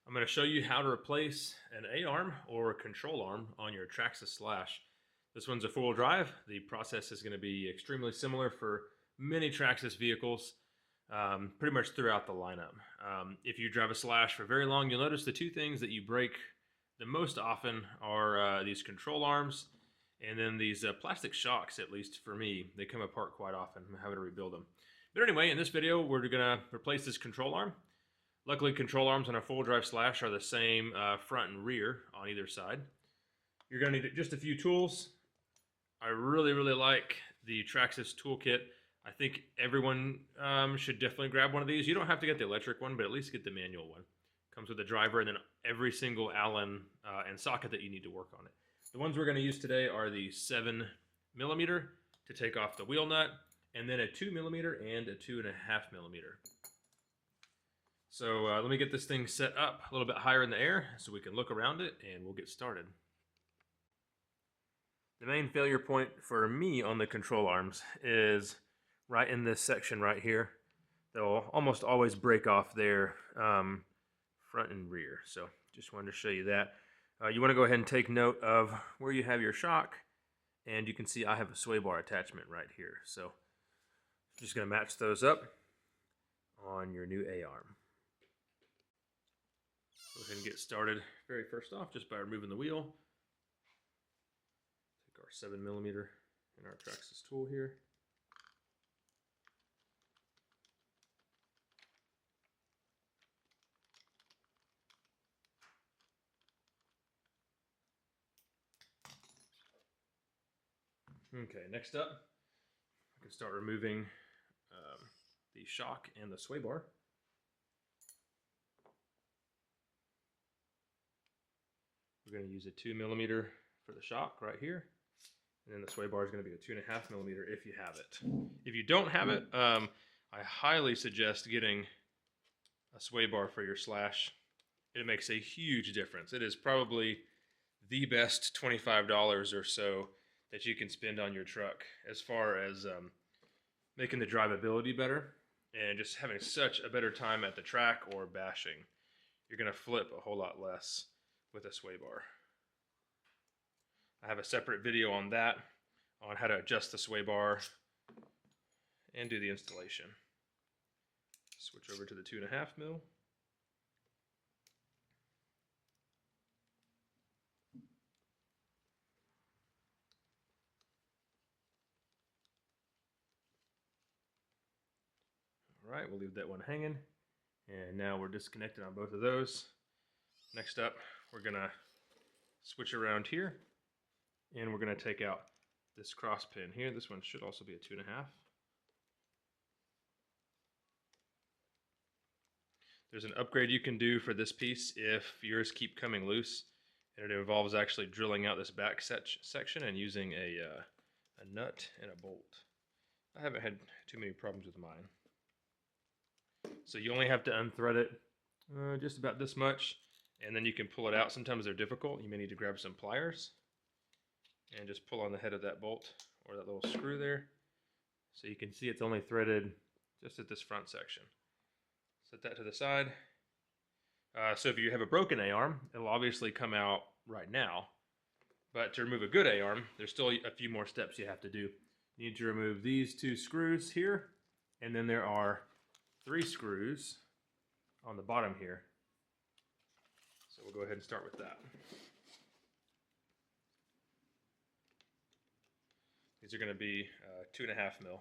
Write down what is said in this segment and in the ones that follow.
I'm going to show you how to replace an A-arm or a control arm on your Traxxas Slash. This one's a four-wheel drive. The process is going to be extremely similar for many Traxxas vehicles, pretty much throughout the lineup. If you drive a Slash for very long, you'll notice the two things that you break the most often are these control arms and then these plastic shocks. At least for me, they come apart quite often. I'm having to rebuild them. But anyway, in this video, we're going to replace this control arm. Luckily, control arms on a full drive Slash are the same front and rear on either side. You're going to need just a few tools. I really like the Traxxas toolkit. I think everyone should definitely grab one of these. You don't have to get the electric one, but at least get the manual one. Comes with a driver and then every single Allen and socket that you need to work on it. The ones we're going to use today are the 7mm to take off the wheel nut, and then a 2mm and a 2.5mm. So let me get this thing set up a little bit higher in the air so we can look around it, and we'll get started. The main failure point for me on the control arms is right in this section right here. They'll almost always break off their front and rear. So just wanted to show you that. You want to go ahead and take note of where you have your shock, and you can see I have a sway bar attachment right here. So I'm just going to match those up on your new A-arm. Go ahead and get started very first off just by removing the wheel. Take our 7mm and our Traxxas tool here. Okay, next up, I can start removing the shock and the sway bar. We're going to use a 2mm for the shock right here, and then the sway bar is going to be a 2.5mm if you have it. If you don't have it, I highly suggest getting a sway bar for your Slash. It makes a huge difference. It is probably the best $25 or so that you can spend on your truck as far as making the drivability better and just having such a better time at the track or bashing. You're going to flip a whole lot less with a sway bar. I have a separate video on that, on how to adjust the sway bar and do the installation. Switch over to the 2.5mm. Alright, we'll leave that one hanging. And now we're disconnected on both of those. Next up, we're going to switch around here, and we're going to take out this cross pin here. This one should also be a 2.5. There's an upgrade you can do for this piece if yours keep coming loose, and it involves actually drilling out this back section and using a nut and a bolt. I haven't had too many problems with mine. So you only have to unthread it just about this much, and then you can pull it out. Sometimes they're difficult. You may need to grab some pliers and just pull on the head of that bolt or that little screw there. So you can see it's only threaded just at this front section. Set that to the side. So if you have a broken A-arm, it'll obviously come out right now. But to remove a good A-arm, there's still a few more steps you have to do. You need to remove these two screws here, and then there are 3 screws on the bottom here. So we'll go ahead and start with that. These are going to be 2.5mm.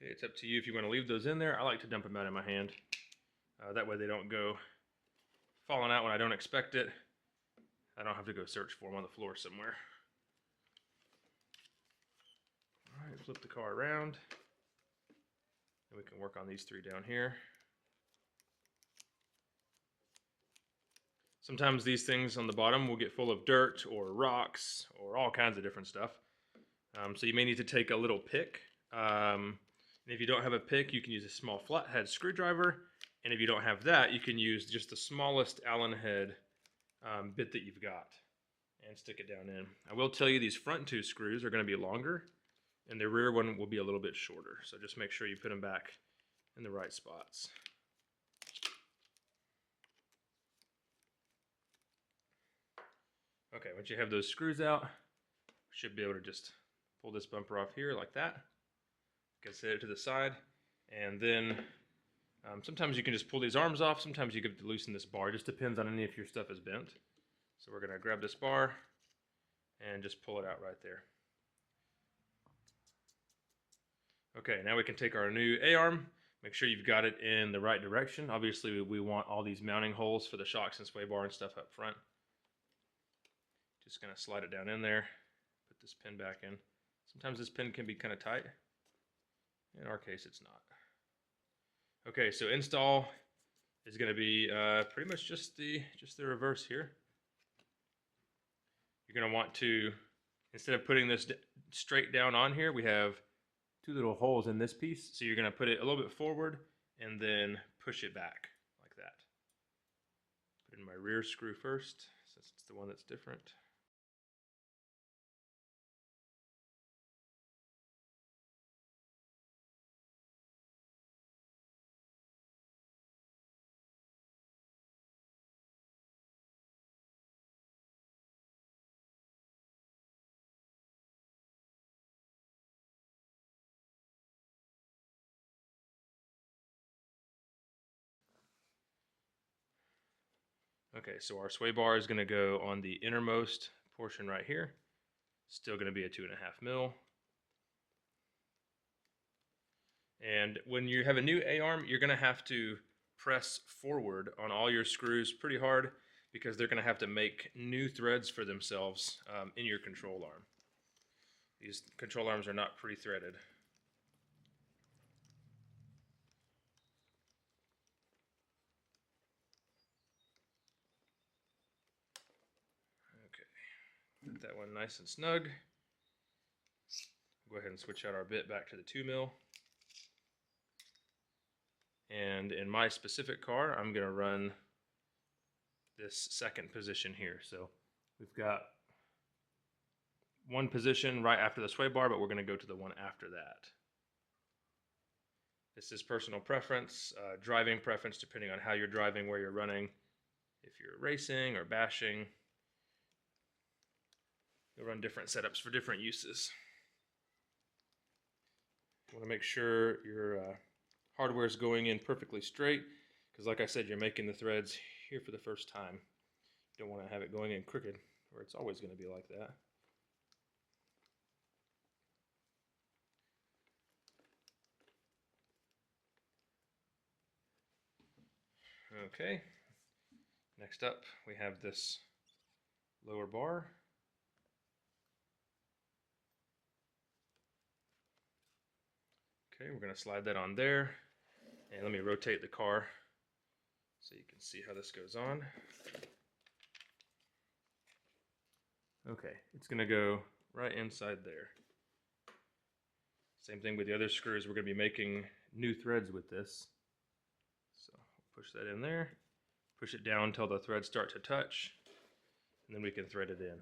Okay, it's up to you if you want to leave those in there. I like to dump them out in my hand. That way they don't go falling out when I don't expect it. I don't have to go search for them on the floor somewhere. All right, flip the car around. And we can work on these 3 down here. Sometimes these things on the bottom will get full of dirt or rocks or all kinds of different stuff. So you may need to take a little pick. And if you don't have a pick, you can use a small flathead screwdriver And if you don't have that, you can use just the smallest Allen head bit that you've got and stick it down in. I will tell you these front 2 screws are going to be longer and the rear one will be a little bit shorter. So just make sure you put them back in the right spots. Okay, once you have those screws out, you should be able to just pull this bumper off here like that. You can set it to the side, and then sometimes you can just pull these arms off. Sometimes you can loosen this bar. It just depends on any if your stuff is bent. So we're going to grab this bar and just pull it out right there. Okay, now we can take our new A-arm. Make sure you've got it in the right direction. Obviously, we want all these mounting holes for the shocks and sway bar and stuff up front. Just going to slide it down in there, put this pin back in. Sometimes this pin can be kind of tight. In our case, it's not. Okay, so install is going to be pretty much just the reverse here. You're going to want to, instead of putting this straight down on here, we have 2 little holes in this piece. So you're going to put it a little bit forward and then push it back like that. Put in my rear screw first, since it's the one that's different. Okay, so our sway bar is going to go on the innermost portion right here. Still going to be a 2.5 mil. And when you have a new A-arm, you're going to have to press forward on all your screws pretty hard because they're going to have to make new threads for themselves in your control arm. These control arms are not pre-threaded. Get that one nice and snug. Go ahead and switch out our bit back to the 2 mil. And in my specific car, I'm going to run this second position here. So we've got one position right after the sway bar, but we're going to go to the one after that. This is personal preference, driving preference, depending on how you're driving, where you're running. If you're racing or bashing, you'll run different setups for different uses. You want to make sure your hardware is going in perfectly straight, because like I said, you're making the threads here for the first time. You don't want to have it going in crooked, or it's always going to be like that. Okay, next up we have this lower bar. Okay, we're going to slide that on there, and let me rotate the car so you can see how this goes on. Okay, it's going to go right inside there. Same thing with the other screws. We're going to be making new threads with this. So push that in there, push it down until the threads start to touch, and then we can thread it in.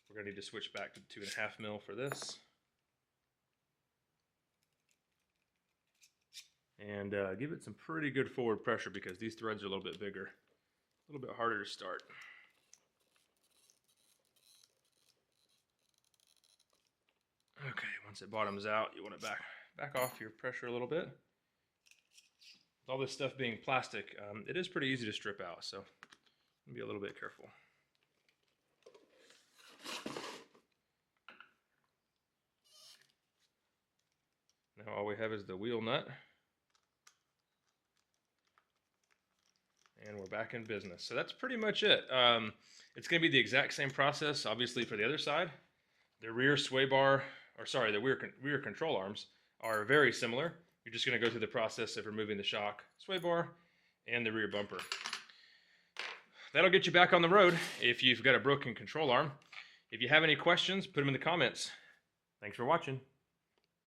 We're going to need to switch back to 2.5 mil for this. And give it some pretty good forward pressure because these threads are a little bit bigger, a little bit harder to start. Okay, once it bottoms out, you want to back off your pressure a little bit. With all this stuff being plastic, it is pretty easy to strip out, so be a little bit careful. Now all we have is the wheel nut. And we're back in business. So that's pretty much it. It's going to be the exact same process, obviously, for the other side. The rear sway bar, or sorry, the rear control arms are very similar. You're just going to go through the process of removing the shock, sway bar, and the rear bumper. That'll get you back on the road if you've got a broken control arm. If you have any questions, put them in the comments. Thanks for watching.